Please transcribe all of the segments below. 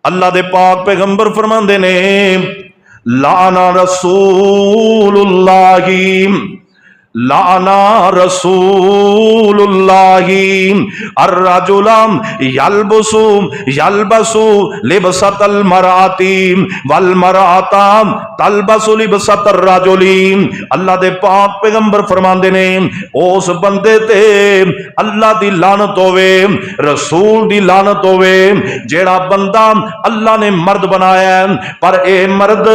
अल्लाह दे पाक पैगंबर फरमांदे ने लाना रसूलुल्लाही लाना रसूलुल्लाही अर्रजुलम यल्बसु यल्बसु लिबसतल मराती वल मराता तलबसु लिबसतर रजुली। अल्लाह दे पाक पैगंबर फरमांदे ने उस बंदे ते अल्लाह दी लानत होवे, रसूल दी लानत होवे जेड़ा बंदा अल्लाह ने मर्द बनाया पर ए मर्द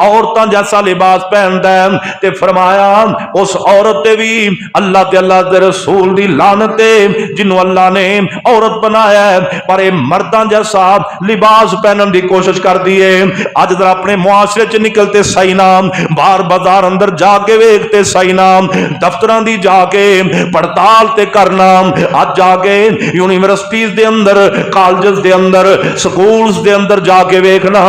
औरतां जैसा लिबास पहनदा है। ते फरमाया उस औरत ते भी अल्लाह ते अल्लाह दे रसूल दी लानत है जिन्हों अल्लाह ने औरत बनाया है पर ये मर्दां जैसा लिबास पहनने की कोशिश कर दी है। अज जरा अपने मुआशरे च निकलते सही नाम, बाहर बाजार अंदर जाके वेखते सही नाम, दफ्तरां दी जाके पड़ताल ते करना, अज जाके यूनिवर्सिटीज दे अंदर, कॉलेज दे अंदर, स्कूल्स दे अंदर जाके वेखना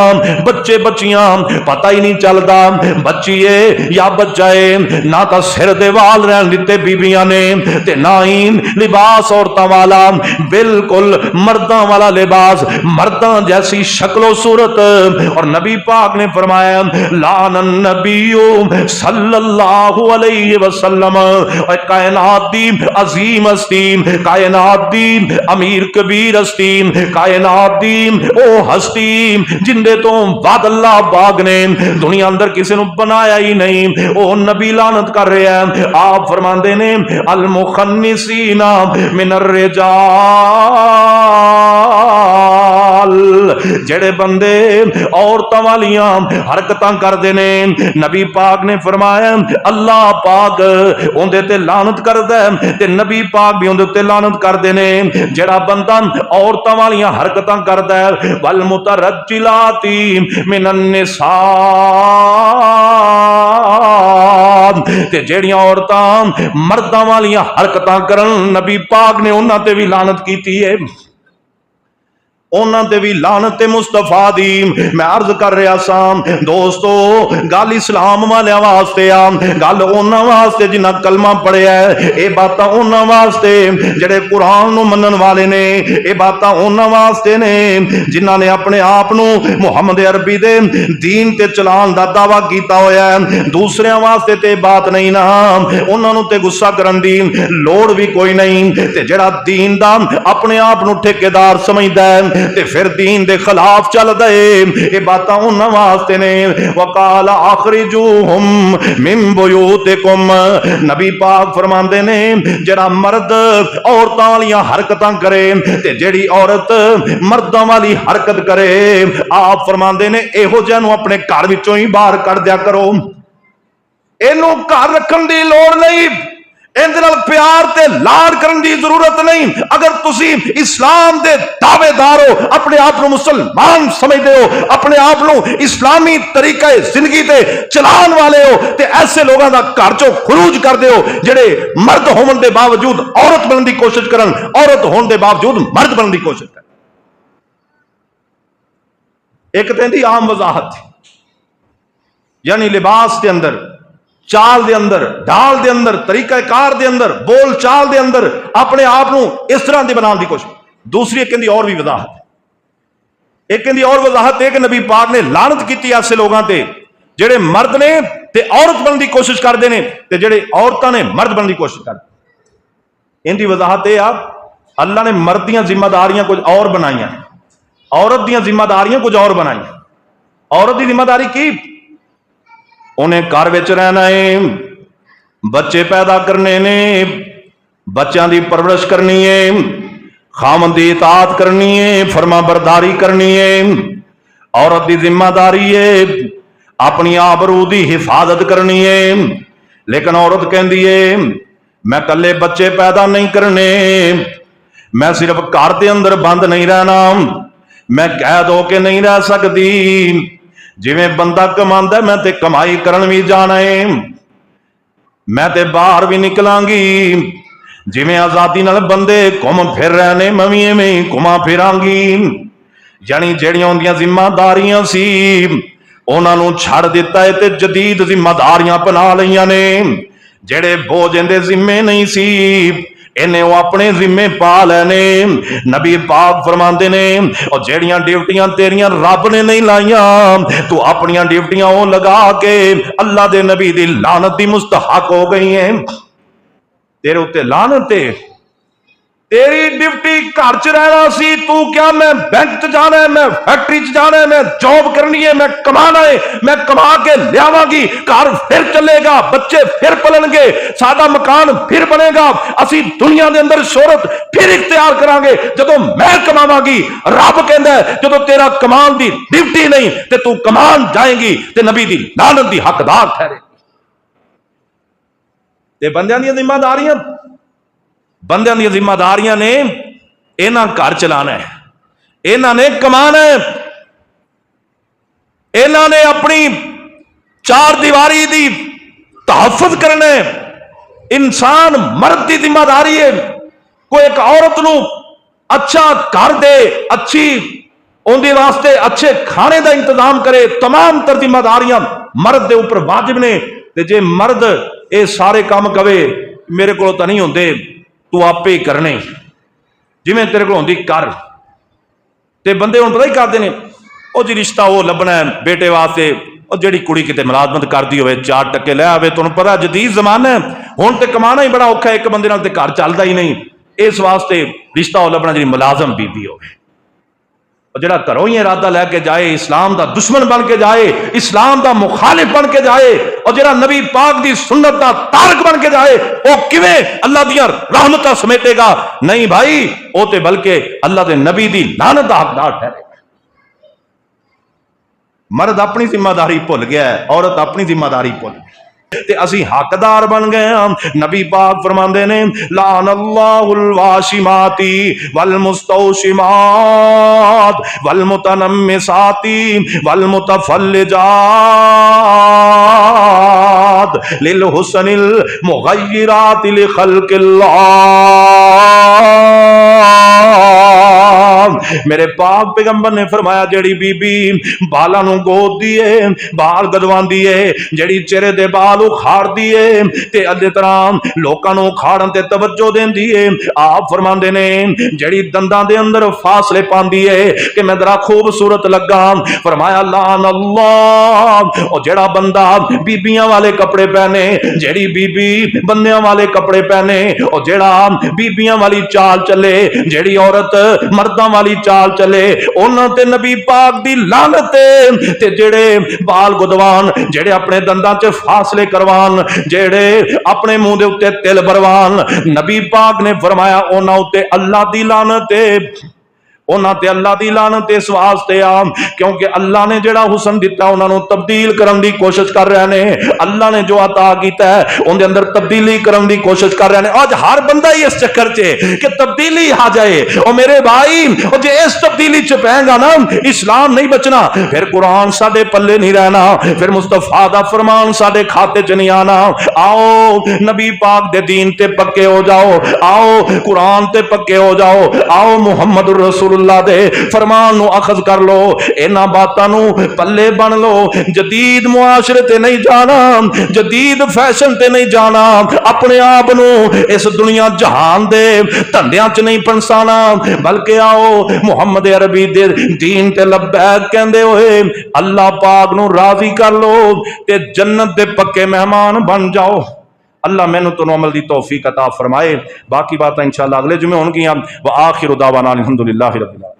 बच्चे बच्चियां पता ही नहीं चलता बच्ची है या बच्चा है, ना तो सिर दे वाल रहन दिते बीबियां ने ते ना ही लिबास औरतां वाला, बिल्कुल मर्दां वाला लिबास, मर्दां जैसी शक्लो सूरत। और नबी पाक ने फरमाया लानन नबियो सल्लल्लाहु अलैहि वसल्लम, कायनात दी अजीम हस्ती, कायनात दी अमीर कबीर हस्ती, कायनात दी ओ हस्ती जिंदे तो बाद अल्लाह पाक ने दुनिया अंदर किसी ने बनाया ही नहीं, ओ नबी लानत कर रहे हैं। आप फरमाते ने अल मुखन्निसीना मिनर रिजाल, जेड़े बंदे औरतां वालियां हरकतां करदे ने, नबी पाक ने फरमाया अल्लाह पाक उहदे ते लानत करदा है ते नबी पाक भी उहदे ते लानत करदे ने। जेड़ा बंदा औरतां वालियां हरकतां करदा है वल मुतरज्जिलाती मिनन निसा, ते जेड़ियां औरतां मर्दां वालियां हरकतां करन नबी पाक ने उन्हां ते भी लानत कीती है, उन्हां ते भी लानत मुस्तफा दी। मैं अर्ज कर रहा सा दोस्तों, गल इस्लाम वाले वास्ते आ, गल उन्हां वास्ते जिन्हां कलमा पढ़िया है, ये बातां उन्हां वास्ते जेड़े कुरान नूं मनन वाले ने, ये बातां उन्हां वास्ते ने जिन्हां ने अपने आप नूं मुहम्मद अरबी दे दीन ते चलान दा दावा कीता होया है। दूसरियां वास्ते ते बात नहीं ना, उन्हां नूं ते गुस्सा करन दी लोड़ भी कोई नहीं। ते जेड़ा दीन दा अपने आप नूं ठेकेदार समझदा है ते फिर दीन दे खिलाफ चल दे, ये बातां उन्हां वास्ते ने। वकाल आखरिजूहुम मिन बुयूतिकुम, नबी पाक फरमांदे ने जेड़ा मर्द औरतां वालियां हरकतां करे ते जेड़ी औरत मर्दां वाली हरकत करे, आप फरमांदे ने इहो जिहा नूं अपने घर विचों ही बाहर कढ दिया करो, इहनूं घर रखण दी लोड़ नहीं, इहदे नाल प्यार ते लाड करन दी जरूरत नहीं। अगर तुसी इस्लाम दे दावेदार हो, अपने आप को मुसलमान समझते हो, अपने आप को इस्लामी तरीका जिंदगी ते चलान वाले हो, ते ऐसे लोगों का घर चों खरूज कर दो जेड़े मर्द होने के बावजूद औरत बनने की कोशिश करन, औरत होने के बावजूद मर्द बनने की कोशिश करन। एक तो इहदी आम वजाहत यानी लिबास के अंदर, चाल दे अंदर, ढाल दे अंदर, तरीका कार दे अंदर, बोल चाल दे अंदर अपने आप को इस तरह की बनाने की कोशिश। दूसरी एक और भी वजाहत, एक और वजाहत है कि नबी पाक ने लानत की ऐसे लोगों ते जेड़े मर्द ने ते औरत बनने की कोशिश करते हैं ते जेड़े औरतां ने मर्द बनने की कोशिश करते। इनकी वजाहत यह आ अल्लाह ने मर्द दी जिम्मेदारियां कुछ और बनाईयां, औरत दी जिम्मेदारियां कुछ और बनाईयां। औरत की जिम्मेदारी की? उन्हें घर विच रहना है, बच्चे पैदा करने ने, बच्चों की परवरिश करनी है, खामन दी इताअत करनी है, फरमा बरदारी करनी है। औरत की जिम्मेदारी है अपनी आबरू की हिफाजत करनी है। लेकिन औरत कहती है मैं कल्ले बच्चे पैदा नहीं करने, मैं सिर्फ घर के अंदर बंद नहीं रहना, मैं कैद होके नहीं रह सकती। जिवें बंदा कमांदा मैं ते कमाई करन भी जाना है, मैं ते बाहर भी निकलांगी। जिवें आजादी नाल बंदे घूम फिर रहे ने, मैं भी इवें घुमा फिरांगी। यानी जेड़ियां उनदियां जिम्मेदारियां सी उन्हां नूं छड़ दिता है ते जदीद जिम्मेदारियां अपना लईयां ने। जेड़े बोझ इहदे जिम्मे नहीं सी इन्हें वो अपने जिम्मे पा लेने। नबी पाक फरमाते ने और जेड़ियां ड्यूटियां तेरियां रब ने नहीं लाइया तू अपनियां ड्यूटियां वो लगा के अल्लाह दे नबी दी लानत दी मुस्तहक हो गई है। तेरे उत्ते लानत है। तेरी ड्यूटी घर च रहना सी, तू क्या मैं बैंक च जाना है, मैं फैक्ट्री च जाना है, मैं जॉब करनी है, मैं कमाना है, मैं कमा के लियावांगी, घर फिर चलेगा, बच्चे फिर पलणगे, साडा मकान फिर बनेगा, असी दुनिया के अंदर शोहरत फिर इख्तियार करांगे जदों मैं कमावांगी। रब कहंदा है जदों तेरा कमान दी ड्यूटी नहीं ते तू कमान जाएगी ते नबी दी लानत दी हकदार ठहरेगी। ते बंदियां दी जिम्मेदारियां बंदियां दी जिम्मेदारियां ने इन्हां घर चलाना है, इन्हां ने कमाना है, इन्हां ने अपनी चार दीवारी दी तहफ्फुज करना है। इंसान मर्द की जिम्मेदारी है कोई एक औरत नूं अच्छा घर दे, अच्छी उनके वास्ते अच्छे खाने का इंतजाम करे। तमाम तर जिम्मेदारियां मर्द के उपर वाजिब ने। ते जे मर्द ये सारे काम कवे मेरे को तो नहीं होंदे, तू आपे ही करने, जिमें तेरे को होंदी कर। ते बंदे हुण पता ही करते हैं वो जी रिश्ता वो लभना है बेटे वास्ते, और जिहड़ी कुड़ी किते मुलाजमत करती होवे 4 टके लै आवे। तुहानूं पता जदीद जमाना है, हुण ते कमाना ही बड़ा औखा है, एक बंदे नाल ते घर चलदा ही नहीं। इस वास्ते रिश्ता वो लभना जी मुलाजम बीबी होवे, जिहड़ा घरों ही इरादा लैके जाए, इस्लाम का दुश्मन बन के जाए, इस्लाम का मुखालिफ बन के जाए, और जिहड़ा नबी पाक की सुन्नत का तारक बन के जाए, वो किवें अल्लाह दियां रहमतां समेटेगा? नहीं भाई, वो तो बल्कि अल्लाह के नबी की लानत का हकदार ठहरेगा। मर्द अपनी जिम्मेदारी भुल गया है, औरत अपनी जिम्मेदारी भुल गई ते असी हकदार बन गए हम। नबी पाक फरमाते ने लानल्लाहुल वाशिमाती वल मुस्तौशिमात वल मुतनम्मिसाती वल मुतफल्लिजात लिल हुस्निल मुगय्यिरात लि खल्किल्लाह। मेरे पाक पैगंबर ने फरमाया जेड़ी बीबी बालां नूं गोद दिए, बाल गदवांदी है, जेड़ी चेहरे दे बाल उखाड़दी है ते अदे तरह लोकां नूं उखाड़न ते तवज्जो देंदी है। आप फरमांदे ने जेड़ी दंदां दे अंदर फासले पांदी है कि मैं जरा खूबसूरत लगा, फरमाया लान अल्लाह। और जेड़ा बंदा बीबियां वाले कपड़े पहने, जेड़ी बीबी बंदियां वाले कपड़े पहने, और जेड़ा बीबियां वाली चाल चले, जेड़ी औरत मर्दां वाली चाल चले, उन्हां ते नबी पाक दी लानत है। ते जेड़े बाल गुदवान, जेड़े अपने दंदां च फासले करवान, जेड़े अपने मुंह दे उत्ते तिल भरवान, नबी पाक ने फरमाया उन्हां उत्ते अल्लाह दी लानत है। उन्होंने अल्लाह की लानत इस वास्ते आ क्योंकि अल्लाह ने जिहड़ा हुसन दिता उन्होंने तब्दील करने की कोशिश कर रहे हैं। अल्लाह ने जो अता किया है उनके अंदर तब्दीली करने की कोशिश कर रहे हैं। आज हर बंदा ही इस चक्कर च कि तब्दीली आ जाए। और मेरे भाई जे इस तब्दीली च पेगा ना, इस्लाम नहीं बचना, फिर कुरान साडे पल्ले नहीं रहना, फिर मुस्तफा दा फरमान साडे खाते च नहीं आना। आओ नबी पाक दे दीन ते पक्के हो जाओ, आओ कुरान ते पक्के हो जाओ, आओ मुहम्मद रसूल दे फरमान नु अखज कर लो, इन्हां बातां नु पल्ले बन लो। जदीद मुआशरे ते नहीं जाना, जदीद फैशन ते नहीं जाना, अपने आप नु इस दुनिया जहान दे धंधियां च नहीं फंसाना, बल्कि आओ मुहम्मद अरबी दे दीन ते लब्बैक कहंदे होए अल्लाह पाक नु राजी कर लो ते जन्नत दे पक्के मेहमान बन जाओ। अल्लाह मैनू तो अमल की तौफीक अता फरमाए। बाकी बात इंशाअल्लाह अगले जुमे होंगी। व आखिर दावाना अल्हम्दुलिल्लाहि रब्बिल आलमीन।